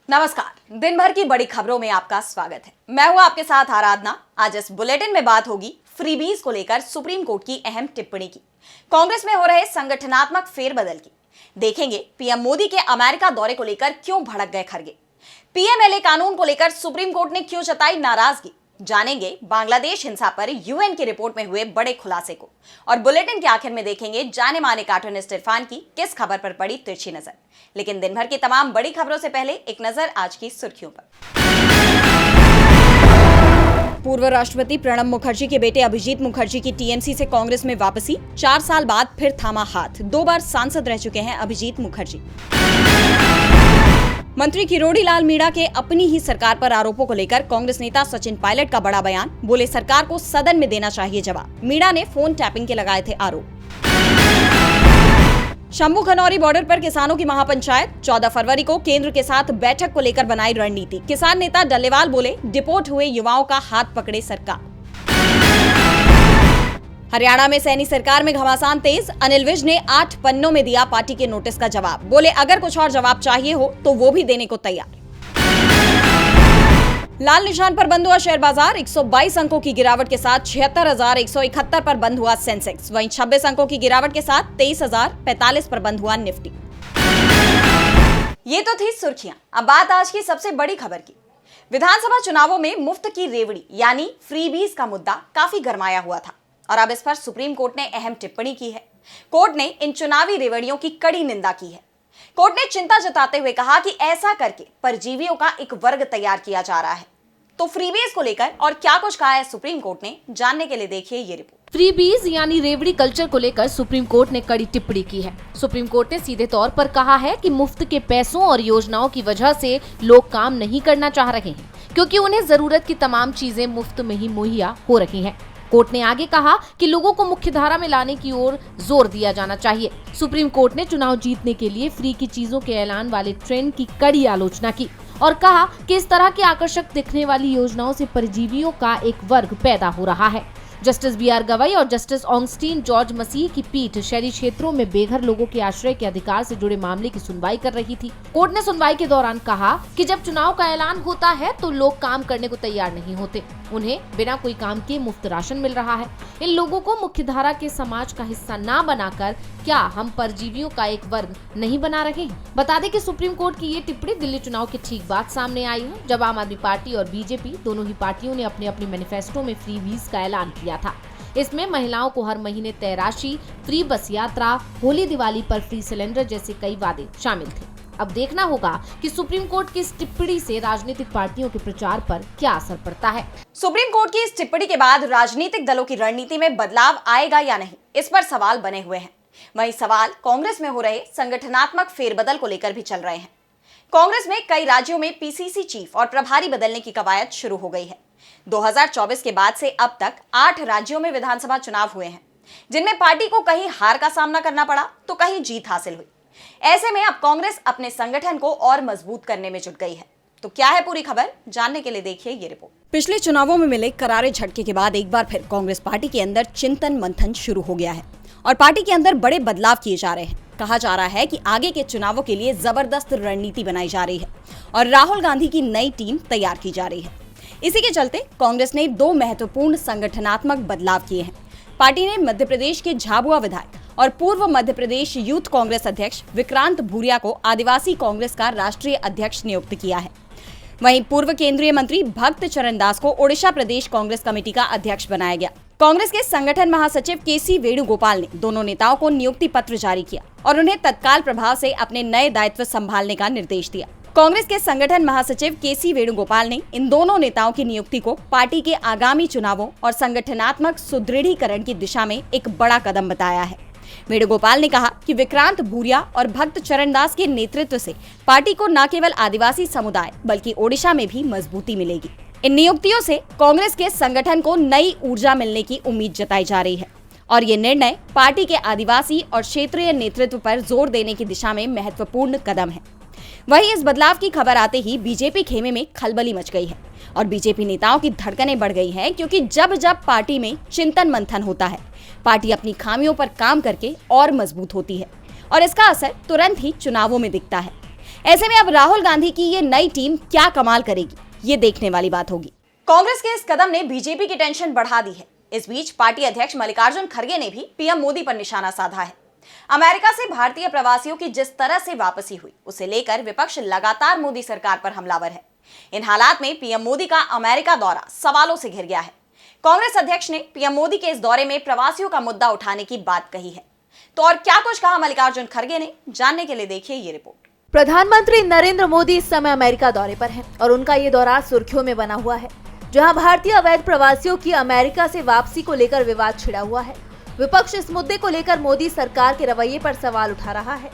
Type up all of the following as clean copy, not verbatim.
नमस्कार, दिन भर की बड़ी खबरों में आपका स्वागत है। मैं हूं आपके साथ आराधना। आज इस बुलेटिन में बात होगी फ्रीबीज को लेकर सुप्रीम कोर्ट की अहम टिप्पणी की, कांग्रेस में हो रहे संगठनात्मक फेरबदल की, देखेंगे पीएम मोदी के अमेरिका दौरे को लेकर क्यों भड़क गए खरगे, पीएमएलए कानून को लेकर सुप्रीम कोर्ट ने क्यों जताई नाराजगी, जानेंगे बांग्लादेश हिंसा पर यूएन की रिपोर्ट में हुए बड़े खुलासे को, और बुलेटिन के आखिर में देखेंगे जाने माने कार्टूनिस्ट इरफान की किस खबर पर पड़ी तिरछी नजर। लेकिन दिन भर की तमाम बड़ी खबरों से पहले एक नजर आज की सुर्खियों पर। पूर्व राष्ट्रपति प्रणब मुखर्जी के बेटे अभिजीत मुखर्जी की टीएमसी से कांग्रेस में वापसी, 4 साल बाद फिर थामा हाथ। 2 बार सांसद रह चुके हैं अभिजीत मुखर्जी। मंत्री किरोड़ी लाल मीणा के अपनी ही सरकार पर आरोपों को लेकर कांग्रेस नेता सचिन पायलट का बड़ा बयान, बोले सरकार को सदन में देना चाहिए जवाब। मीणा ने फोन टैपिंग के लगाए थे आरोप। शंभू खनौरी बॉर्डर पर किसानों की महापंचायत, 14 फरवरी को केंद्र के साथ बैठक को लेकर बनाई रणनीति। किसान नेता डल्लेवाल बोले डिपोर्ट हुए युवाओं का हाथ पकड़े सरकार। हरियाणा में सैनी सरकार में घमासान तेज, अनिल विज ने 8 पन्नों में दिया पार्टी के नोटिस का जवाब, बोले अगर कुछ और जवाब चाहिए हो तो वो भी देने को तैयार। लाल निशान पर बंद हुआ शेयर बाजार, 122 अंकों की गिरावट के साथ 76,171 पर बंद हुआ सेंसेक्स, वहीं 26 अंकों की गिरावट के साथ 23,045 पर बंद हुआ निफ्टी। ये तो थी सुर्खियां। अब बात आज की सबसे बड़ी खबर की। विधानसभा चुनावों में मुफ्त की रेवड़ी यानी फ्रीबीज का मुद्दा काफी गरमाया हुआ था, और अब इस पर सुप्रीम कोर्ट ने अहम टिप्पणी की है। कोर्ट ने इन चुनावी रेवड़ियों की कड़ी निंदा की है। कोर्ट ने चिंता जताते हुए कहा कि ऐसा करके परजीवियों का एक वर्ग तैयार किया जा रहा है। तो फ्रीबीज को लेकर और क्या कुछ कहा है सुप्रीम कोर्ट ने, जानने के लिए देखिए ये रिपोर्ट। फ्रीबीज यानी रेवड़ी कल्चर को लेकर सुप्रीम कोर्ट ने कड़ी टिप्पणी की है। सुप्रीम कोर्ट ने सीधे तौर पर कहा है कि मुफ्त के पैसों और योजनाओं की वजह से लोग काम नहीं करना चाह रहे हैं, क्योंकि उन्हें जरूरत की तमाम चीजें मुफ्त में ही मुहैया हो रही हैं। कोर्ट ने आगे कहा कि लोगों को मुख्यधारा में लाने की ओर जोर दिया जाना चाहिए। सुप्रीम कोर्ट ने चुनाव जीतने के लिए फ्री की चीजों के ऐलान वाले ट्रेंड की कड़ी आलोचना की और कहा कि इस तरह की आकर्षक दिखने वाली योजनाओं से परजीवियों का एक वर्ग पैदा हो रहा है। Justice B R. गवई और जस्टिस ऑगस्टीन जॉर्ज मसीह की पीठ शहरी क्षेत्रों में बेघर लोगों के आश्रय के अधिकार से जुड़े मामले की सुनवाई कर रही थी। कोर्ट ने सुनवाई के दौरान कहा कि जब चुनाव का ऐलान होता है तो लोग काम करने को तैयार नहीं होते, उन्हें बिना कोई काम के मुफ्त राशन मिल रहा है। इन लोगों को मुख्यधारा के समाज का हिस्सा न बनाकर क्या हम परजीवियों का एक वर्ग नहीं बना रहे हैं? बता दें कि सुप्रीम कोर्ट की ये टिप्पणी दिल्ली चुनाव के ठीक बाद सामने आई है, जब आम आदमी पार्टी और बीजेपी दोनों ही पार्टियों ने अपने अपने मैनिफेस्टो में फ्रीबीज का ऐलान किया था। इसमें महिलाओं को हर महीने तय राशि, फ्री बस यात्रा, होली दिवाली पर फ्री सिलेंडर जैसे कई वादे शामिल थे। अब देखना होगा कि सुप्रीम कोर्ट की इस टिप्पणी से राजनीतिक पार्टियों के प्रचार पर क्या असर पड़ता है। सुप्रीम कोर्ट की इस टिप्पणी के बाद राजनीतिक दलों की रणनीति में बदलाव आएगा या नहीं, इस पर सवाल बने हुए हैं। वहीं सवाल कांग्रेस में हो रहे संगठनात्मक फेरबदल को लेकर भी चल रहे हैं। कांग्रेस में कई राज्यों में पीसीसी चीफ और प्रभारी बदलने की कवायद शुरू हो गई है। 2024 के बाद से अब तक 8 राज्यों में विधानसभा चुनाव हुए हैं, जिनमें पार्टी को कहीं हार का सामना करना पड़ा तो कहीं जीत हासिल हुई। ऐसे में अब कांग्रेस अपने संगठन को और मजबूत करने में जुट गई है। तो क्या है पूरी खबर, जानने के लिए देखिए ये रिपोर्ट। पिछले चुनावों में मिले करारे झटके के बाद एक बार फिर कांग्रेस पार्टी के अंदर चिंतन मंथन शुरू हो गया है और पार्टी के अंदर बड़े बदलाव किए जा रहे हैं। कहा जा रहा है कि आगे के चुनावों के लिए जबरदस्त रणनीति बनाई जा रही है और राहुल गांधी की नई टीम तैयार की जा रही है। इसी के चलते कांग्रेस ने 2 महत्वपूर्ण संगठनात्मक बदलाव किए हैं। पार्टी ने मध्य प्रदेश के झाबुआ विधायक और पूर्व मध्य प्रदेश यूथ कांग्रेस अध्यक्ष विक्रांत भूरिया को आदिवासी कांग्रेस का राष्ट्रीय अध्यक्ष नियुक्त किया है। वहीं पूर्व केंद्रीय मंत्री भक्त चरण दास को ओडिशा प्रदेश कांग्रेस कमेटी का अध्यक्ष बनाया गया। कांग्रेस के संगठन महासचिव के.सी. वेणुगोपाल ने दोनों नेताओं को नियुक्ति पत्र जारी किया और उन्हें तत्काल प्रभाव से अपने नए दायित्व संभालने का निर्देश दिया। कांग्रेस के संगठन महासचिव के.सी. वेणुगोपाल ने इन दोनों नेताओं की नियुक्ति को पार्टी के आगामी चुनावों और संगठनात्मक सुदृढ़ीकरण की दिशा में एक बड़ा कदम बताया है। वेणुगोपाल ने कहा कि विक्रांत भूरिया और भक्त चरण दास के नेतृत्व से पार्टी को न केवल आदिवासी समुदाय बल्कि ओडिशा में भी मजबूती मिलेगी। इन नियुक्तियों से कांग्रेस के संगठन को नई ऊर्जा मिलने की उम्मीद जताई जा रही है और ये निर्णय पार्टी के आदिवासी और क्षेत्रीय नेतृत्व पर जोर देने की दिशा में महत्वपूर्ण कदम है। वहीं इस बदलाव की खबर आते ही बीजेपी खेमे में खलबली मच गई है और बीजेपी नेताओं की धड़कनें बढ़ गई हैं, क्योंकि जब जब पार्टी में चिंतन मंथन होता है, पार्टी अपनी खामियों पर काम करके और मजबूत होती है और इसका असर तुरंत ही चुनावों में दिखता है। ऐसे में अब राहुल गांधी की ये नई टीम क्या कमाल करेगी, ये देखने वाली बात होगी। कांग्रेस के इस कदम ने बीजेपी की टेंशन बढ़ा दी है। इस बीच पार्टी अध्यक्ष मल्लिकार्जुन खड़गे ने भी पीएम मोदी पर निशाना साधा है। अमेरिका से भारतीय प्रवासियों की जिस तरह से वापसी हुई, उसे लेकर विपक्ष लगातार मोदी सरकार पर हमलावर है। इन हालात में पीएम मोदी का अमेरिका दौरा सवालों से घिर गया है। कांग्रेस अध्यक्ष ने पीएम मोदी के इस दौरे में प्रवासियों का मुद्दा उठाने की बात कही है। तो और क्या कुछ कहा मल्लिकार्जुन खड़गे ने, जानने के लिए देखिए ये रिपोर्ट। प्रधानमंत्री नरेंद्र मोदी इस समय अमेरिका दौरे पर हैं और उनका ये दौरा सुर्खियों में बना हुआ है, जहां भारतीय अवैध प्रवासियों की अमेरिका से वापसी को लेकर विवाद छिड़ा हुआ है। विपक्ष इस मुद्दे को लेकर मोदी सरकार के रवैये पर सवाल उठा रहा है।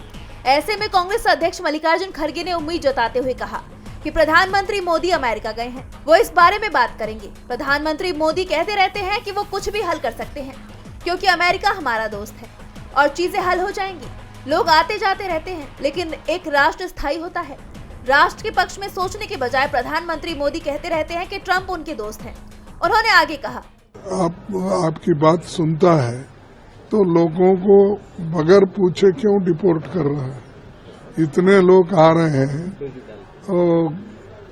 ऐसे में कांग्रेस अध्यक्ष मल्लिकार्जुन खड़गे ने उम्मीद जताते हुए कहा कि प्रधानमंत्री मोदी अमेरिका गए हैं, वो इस बारे में बात करेंगे। प्रधानमंत्री मोदी कहते रहते हैं कि वो कुछ भी हल कर सकते हैं, क्योंकि अमेरिका हमारा दोस्त है और चीजें हल हो जाएंगी। लोग आते जाते रहते हैं, लेकिन एक राष्ट्र स्थायी होता है। राष्ट्र के पक्ष में सोचने के बजाय प्रधानमंत्री मोदी कहते रहते हैं कि ट्रंप उनके दोस्त हैं। उन्होंने आगे कहा, आपकी बात सुनता है तो लोगों को बगैर पूछे क्यों डिपोर्ट कर रहा है? इतने लोग आ रहे हैं और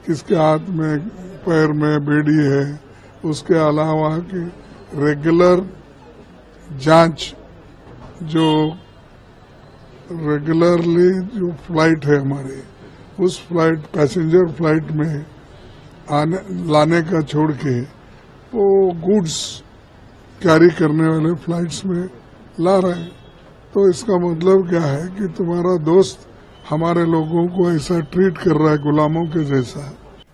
किसके हाथ में पैर में बेड़ी है, उसके अलावा कि रेगुलर जांच, जो रेगुलरली जो फ्लाइट है हमारे, उस फ्लाइट पैसेंजर फ्लाइट में लाने का छोड़ के वो गुड्स कैरी करने वाले फ्लाइट्स में ला रहे हैं। तो इसका मतलब क्या है कि तुम्हारा दोस्त हमारे लोगों को ऐसा ट्रीट कर रहा है, गुलामों के जैसा।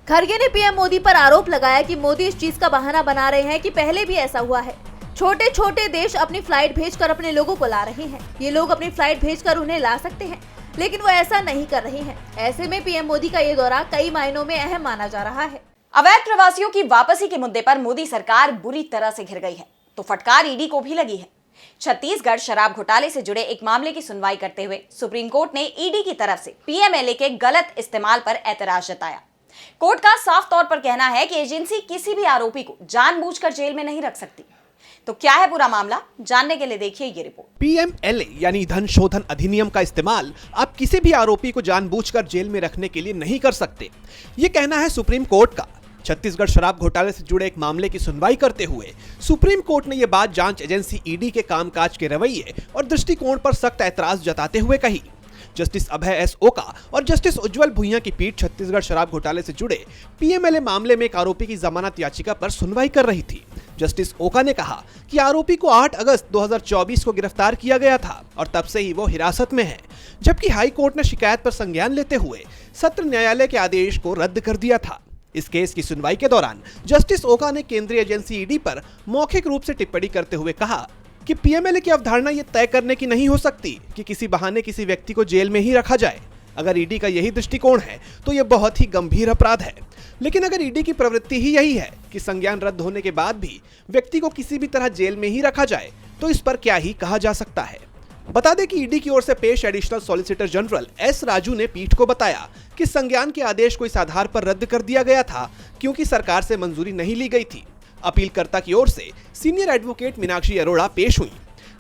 खड़गे ने पीएम मोदी पर आरोप लगाया कि मोदी इस चीज का बहाना बना रहे हैं कि पहले भी ऐसा हुआ है। छोटे छोटे देश अपनी फ्लाइट भेजकर अपने लोगों को ला रहे हैं। ये लोग अपनी फ्लाइट भेजकर उन्हें ला सकते हैं, लेकिन वो ऐसा नहीं कर रहे हैं। ऐसे में पीएम मोदी का ये दौरा कई मायनों में अहम माना जा रहा है। अवैध प्रवासियों की वापसी के मुद्दे पर मोदी सरकार बुरी तरह से घिर गई है, तो फटकार ईडी को भी लगी है। छत्तीसगढ़ शराब घोटाले से जुड़े एक मामले की सुनवाई करते हुए सुप्रीम कोर्ट ने ईडी की तरफ से पीएमएलए के गलत इस्तेमाल पर ऐतराज जताया। कोर्ट का साफ तौर पर कहना है कि एजेंसी किसी भी आरोपी को जानबूझकर जेल में नहीं रख सकती। तो क्या है पूरा मामला, जानने के लिए देखिए ये रिपोर्ट। पीएमएलए यानी धन शोधन अधिनियम का इस्तेमाल आप किसी भी आरोपी को जानबूझकर जेल में रखने के लिए नहीं कर सकते, ये कहना है सुप्रीम कोर्ट का। छत्तीसगढ़ शराब घोटाले से जुड़े एक मामले की सुनवाई करते हुए सुप्रीम कोर्ट ने यह बात जांच एजेंसी ईडी के कामकाज के रवैये और दृष्टिकोण पर सख्त ऐतराज जताते हुए कही। जस्टिस अभय एस ओका और जस्टिस उज्जवल भुइयां की पीठ छत्तीसगढ़ शराब घोटाले से जुड़े पीएमएलए मामले में एक आरोपी की जमानत याचिका पर सुनवाई कर रही थी। जस्टिस ओका ने कहा कि आरोपी को 8 अगस्त 2024 को गिरफ्तार किया गया था और तब से ही वो हिरासत में है, जबकि हाई कोर्ट ने शिकायत पर संज्ञान लेते हुए सत्र न्यायालय के आदेश को रद्द कर दिया था। इस केस की सुनवाई के दौरान जस्टिस ओका ने केंद्रीय एजेंसी ईडी पर मौखिक रूप से टिप्पणी करते हुए कहा कि पीएमएलए की अवधारणा ये तय करने की नहीं हो सकती कि किसी बहाने किसी व्यक्ति को जेल में ही रखा जाए। अगर ईडी का यही दृष्टिकोण है तो ये बहुत ही गंभीर अपराध है। लेकिन अगर ईडी की प्रवृत्ति ही यही है कि संज्ञान रद्द होने के बाद भी व्यक्ति को किसी भी तरह जेल में ही रखा जाए, तो इस पर क्या ही कहा जा सकता है। बता दें कि ईडी की ओर से पेश additional solicitor general S Raju ने पीठ को बताया कि संज्ञान के आदेश को इस आधार पर रद्द कर दिया गया था क्योंकि सरकार से मंजूरी नहीं ली गई थी। अपीलकर्ता की ओर से सीनियर एडवोकेट मीनाक्षी अरोड़ा पेश हुई।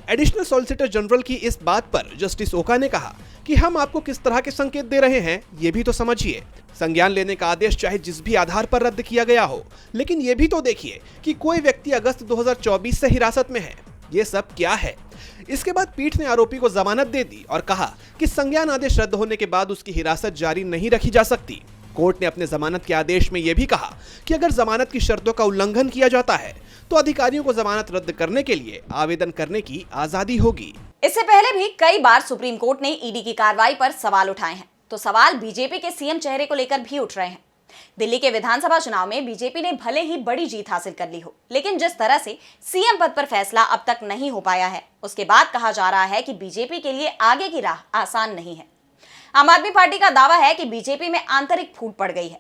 एडिशनल सॉलिसिटर जनरल की इस बात पर जस्टिस ओका ने कहा कि हम आपको किस तरह के संकेत दे रहे हैं ये भी तो समझिए। संज्ञान लेने का आदेश चाहे जिस भी आधार पर रद्द किया गया हो, लेकिन ये भी तो देखिए कि कोई व्यक्ति अगस्त 2024 से हिरासत में है। ये सब क्या है? इसके बाद पीठ ने आरोपी को जमानत दे दी और कहा कि संज्ञान आदेश रद्द होने के बाद उसकी हिरासत जारी नहीं रखी जा सकती। कोर्ट ने अपने जमानत के आदेश में यह भी कहा कि अगर जमानत की शर्तों का उल्लंघन किया जाता है तो अधिकारियों को जमानत रद्द करने के लिए आवेदन करने की आजादी होगी। इससे पहले भी कई बार सुप्रीम कोर्ट ने ईडी की कार्रवाई पर सवाल उठाए हैं, तो सवाल बीजेपी के सीएम चेहरे को लेकर भी उठ रहे हैं। दिल्ली के विधानसभा चुनाव में बीजेपी ने भले ही बड़ी जीत हासिल कर ली हो, लेकिन जिस तरह से सीएम पद पर फैसला अब तक नहीं हो पाया है, उसके बाद कहा जा रहा है कि बीजेपी के लिए आगे की राह आसान नहीं है। आम आदमी पार्टी का दावा है कि बीजेपी में आंतरिक फूट पड़ गई है।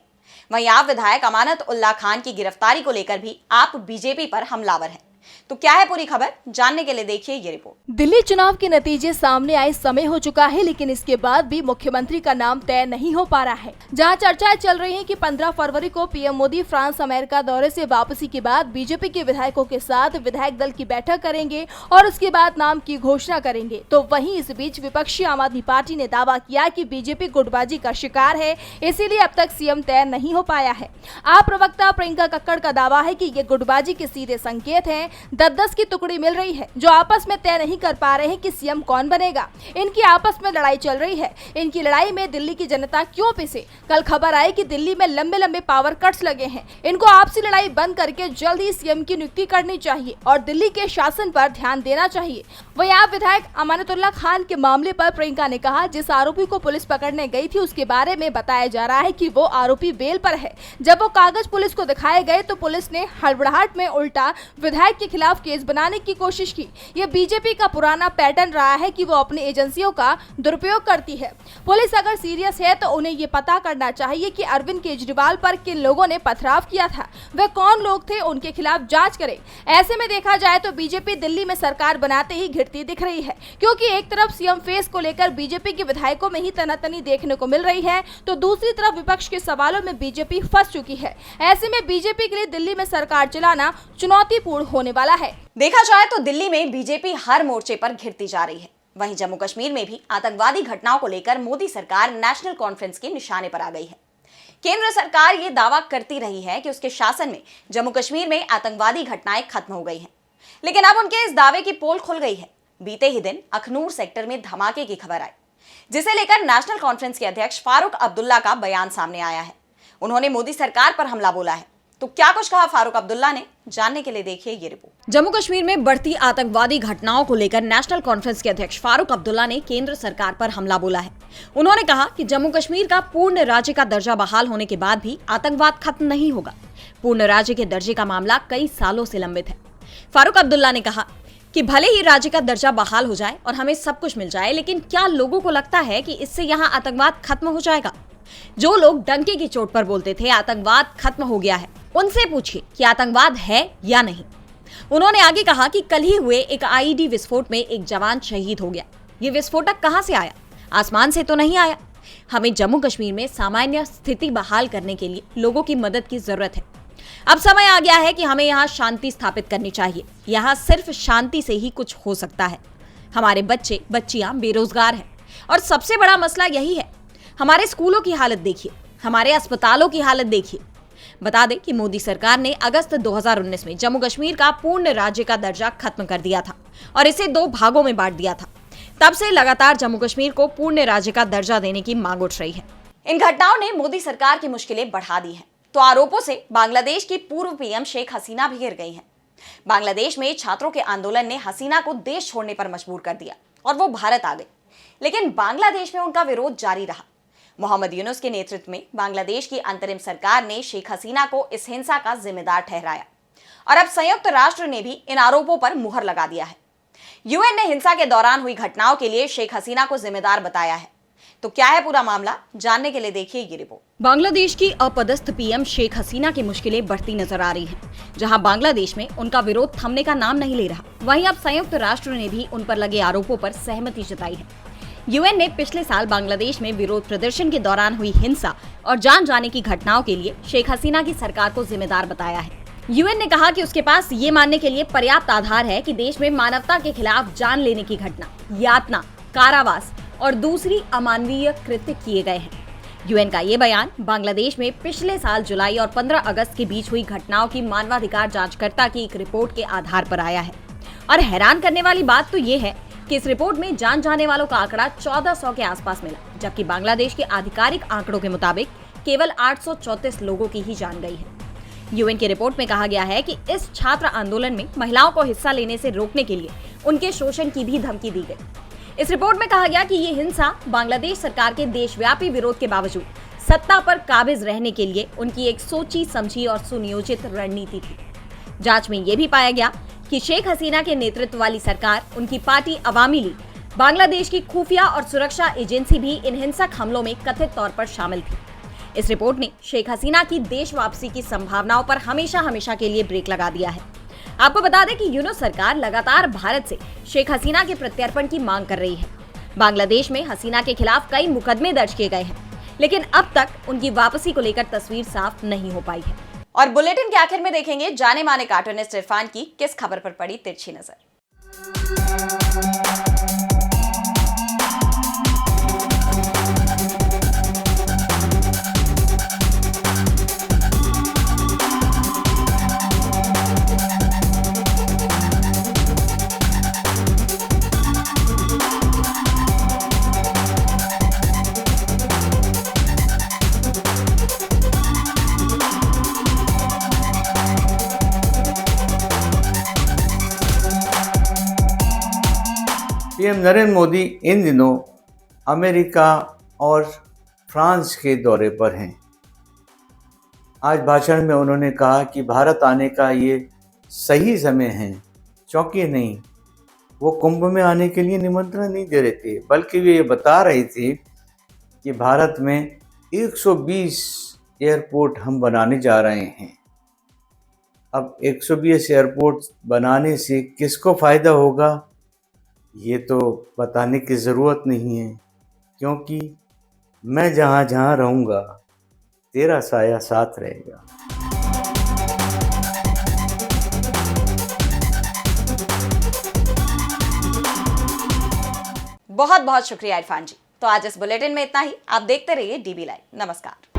वहीं आप विधायक अमानत उल्लाह खान की गिरफ्तारी को लेकर भी आप बीजेपी पर हमलावर हैं। तो क्या है पूरी खबर, जानने के लिए देखिए ये रिपोर्ट। दिल्ली चुनाव के नतीजे सामने आए समय हो चुका है, लेकिन इसके बाद भी मुख्यमंत्री का नाम तय नहीं हो पा रहा है। जहां चर्चाएं चल रही हैं कि 15 फरवरी को पीएम मोदी फ्रांस अमेरिका दौरे से वापसी के बाद बीजेपी के विधायकों के साथ विधायक दल की बैठक करेंगे और उसके बाद नाम की घोषणा करेंगे, तो वहीं इस बीच विपक्षी आम आदमी पार्टी ने दावा किया कि बीजेपी गुटबाजी का शिकार है, इसीलिए अब तक सीएम तय नहीं हो पाया है। आप प्रवक्ता प्रियंका कक्कड़ का दावा है कि ये गुटबाजी के सीधे संकेत हैं। 10-10 की टुकड़ी मिल रही है जो आपस में तय नहीं कर पा रहे हैं कि सीएम कौन बनेगा। इनकी आपस में लड़ाई चल रही है। इनकी लड़ाई में दिल्ली की जनता क्यों पिसे? कल खबर आई कि दिल्ली में लंबे लंबे पावर कट्स लगे हैं। इनको आपसी लड़ाई बंद करके जल्द ही सीएम की नियुक्ति करनी चाहिए और दिल्ली के शासन पर ध्यान देना चाहिए। वहीं आप विधायक अमानतुल्लाह खान के मामले पर प्रियंका ने कहा, जिस आरोपी को पुलिस पकड़ने गई थी उसके बारे में बताया जा रहा है कि वो आरोपी बेल पर है। जब वो कागज पुलिस को दिखाए गए तो पुलिस ने हड़बड़ाहट में उल्टा विधायक के खिलाफ केस बनाने की कोशिश की। ये बीजेपी का पुराना पैटर्न रहा है कि वो अपनी एजेंसियों का दुरुपयोग करती है। पुलिस अगर सीरियस है तो उन्हें ये पता करना चाहिए कि अरविंद केजरीवाल पर किन लोगों ने पथराव किया था, वे कौन लोग थे, उनके खिलाफ जांच करें। ऐसे में देखा जाए तो बीजेपी दिल्ली में सरकार बनाते ही घिरती दिख रही है, क्योंकि एक तरफ सीएम फेस को लेकर बीजेपी के विधायकों में ही तनातनी देखने को मिल रही है, तो दूसरी तरफ विपक्ष के सवालों में बीजेपी फंस चुकी है। ऐसे में बीजेपी के लिए दिल्ली में सरकार चलाना चुनौतीपूर्ण होने वाला है। देखा जाए तो दिल्ली में बीजेपी हर मोर्चे पर घिरती जा रही है। वहीं जम्मू कश्मीर में भी आतंकवादी घटनाओं को लेकर मोदी सरकार नेशनल कॉन्फ्रेंस के निशाने पर आ गई है। केंद्र सरकार ये दावा करती रही है कि उसके शासन में जम्मू कश्मीर में आतंकवादी घटनाएं खत्म हो गई हैं, लेकिन अब उनके इस दावे की पोल खुल गई है। बीते ही दिन अखनूर सेक्टर में धमाके की खबर आई, जिसे लेकर नेशनल कॉन्फ्रेंस के अध्यक्ष फारूक अब्दुल्ला का बयान सामने आया है। उन्होंने मोदी सरकार पर हमला बोला है। तो क्या कुछ कहा फारूक अब्दुल्ला ने, जानने के लिए देखिए ये रिपोर्ट। जम्मू कश्मीर में बढ़ती आतंकवादी घटनाओं को लेकर नेशनल कॉन्फ्रेंस के अध्यक्ष फारूक अब्दुल्ला ने केंद्र सरकार पर हमला बोला है। उन्होंने कहा कि जम्मू कश्मीर का पूर्ण राज्य का दर्जा बहाल होने के बाद भी आतंकवाद खत्म नहीं होगा। पूर्ण राज्य के दर्जे का मामला कई सालों से लंबित है। फारूक अब्दुल्ला ने कहा कि भले ही राज्य का दर्जा बहाल हो जाए और हमें सब कुछ मिल जाए, लेकिन क्या लोगों को लगता है कि इससे यहाँ आतंकवाद खत्म हो जाएगा? जो लोग डंके की चोट पर बोलते थे आतंकवाद खत्म हो गया है, उनसे पूछिए कि आतंकवाद है या नहीं। उन्होंने आगे कहा कि कल ही हुए एक आईईडी विस्फोट में एक जवान शहीद हो गया। ये विस्फोटक कहां से आया? आसमान से तो नहीं आया। हमें जम्मू कश्मीर में सामान्य स्थिति बहाल करने के लिए लोगों की मदद की जरूरत है। अब समय आ गया है कि हमें यहाँ शांति स्थापित करनी चाहिए। यहाँ सिर्फ शांति से ही कुछ हो सकता है। हमारे बच्चे बच्चियां बेरोजगार हैं और सबसे बड़ा मसला यही है। हमारे स्कूलों की हालत देखिए, हमारे अस्पतालों की हालत देखिए। बता दें कि मोदी सरकार ने अगस्त 2019 में जम्मू कश्मीर का पूर्ण राज्य का दर्जा खत्म कर दिया था और इसे 2 भागों में बांट दिया था। तब से लगातार जम्मू कश्मीर को पूर्ण राज्य का दर्जा देने की मांग उठ रही है। इन घटनाओं ने मोदी सरकार की मुश्किलें बढ़ा दी हैं। तो आरोपों से बांग्लादेश की पूर्व पीएम शेख हसीना भी घिर गई हैं। बांग्लादेश में छात्रों के आंदोलन ने हसीना को देश छोड़ने पर मजबूर कर दिया और वो भारत आ गई, लेकिन बांग्लादेश में उनका विरोध जारी रहा। मोहम्मद यूनुस के नेतृत्व में बांग्लादेश की अंतरिम सरकार ने शेख हसीना को इस हिंसा का जिम्मेदार ठहराया और अब संयुक्त राष्ट्र ने भी इन आरोपों पर मुहर लगा दिया है। यूएन ने हिंसा के दौरान हुई घटनाओं के लिए शेख हसीना को जिम्मेदार बताया है। तो क्या है पूरा मामला, जानने के लिए देखिए ये रिपोर्ट। बांग्लादेश की अपदस्थ पीएम शेख हसीना की मुश्किलें बढ़ती नजर आ रही हैं। जहां बांग्लादेश में उनका विरोध थमने का नाम नहीं ले रहा, वहीं अब संयुक्त राष्ट्र ने भी उन पर लगे आरोपों पर सहमति जताई है। यूएन ने पिछले साल बांग्लादेश में विरोध प्रदर्शन के दौरान हुई हिंसा और जान जाने की घटनाओं के लिए शेख हसीना की सरकार को जिम्मेदार बताया है। यूएन ने कहा कि उसके पास ये मानने के लिए पर्याप्त आधार है कि देश में मानवता के खिलाफ जान लेने की घटना, यातना, कारावास और दूसरी अमानवीय कृत्य किए गए हैं। यूएन का ये बयान बांग्लादेश में पिछले साल जुलाई और 15 अगस्त के बीच हुई घटनाओं की मानवाधिकार जांचकर्ता की एक रिपोर्ट के आधार पर आया है। और हैरान करने वाली बात तो ये है कि इस रिपोर्ट में जान जाने वालों का आंकड़ा 1400 के आसपास मिला, जबकि बांग्लादेश के आधिकारिक आंकड़ों के मुताबिक केवल 834 लोगों की ही जान गई है। यूएन की रिपोर्ट में कहा गया है कि इस छात्र आंदोलन में महिलाओं को हिस्सा लेने से रोकने के लिए उनके शोषण की भी धमकी दी गई। इस रिपोर्ट में कहा गया कि ये हिंसा बांग्लादेश सरकार के देशव्यापी विरोध के बावजूद सत्ता पर काबिज रहने के लिए उनकी एक सोची समझी और सुनियोजित रणनीति थी। जांच में ये भी पाया गया कि शेख हसीना के नेतृत्व वाली सरकार, उनकी पार्टी अवामी लीग, बांग्लादेश की खुफिया और सुरक्षा एजेंसी भी इन हिंसक हमलों में कथित तौर पर शामिल थी। इस रिपोर्ट ने शेख हसीना की देश वापसी की संभावनाओं पर हमेशा के लिए ब्रेक लगा दिया है। आपको बता दें कि यूनो सरकार लगातार भारत से शेख हसीना के प्रत्यर्पण की मांग कर रही है। बांग्लादेश में हसीना के खिलाफ कई मुकदमे दर्ज किए गए हैं, लेकिन अब तक उनकी वापसी को लेकर तस्वीर साफ नहीं हो पाई है। और बुलेटिन के आखिर में देखेंगे जाने माने कार्टूनिस्ट इरफान की किस खबर पर पड़ी तिरछी नजर। पीएम नरेंद्र मोदी इन दिनों अमेरिका और फ्रांस के दौरे पर हैं। आज भाषण में उन्होंने कहा कि भारत आने का ये सही समय है, चौंकी नहीं। वो कुंभ में आने के लिए निमंत्रण नहीं दे रहे थे, बल्कि वे ये बता रहे थे कि भारत में 120 एयरपोर्ट हम बनाने जा रहे हैं। अब 120 एयरपोर्ट बनाने से किसको फ़ायदा होगा ये तो बताने की ज़रूरत नहीं है, क्योंकि मैं जहाँ जहाँ रहूँगा तेरा साया साथ रहेगा। बहुत बहुत शुक्रिया इरफान जी। तो आज इस बुलेटिन में इतना ही। आप देखते रहिए डीबी लाइव। नमस्कार।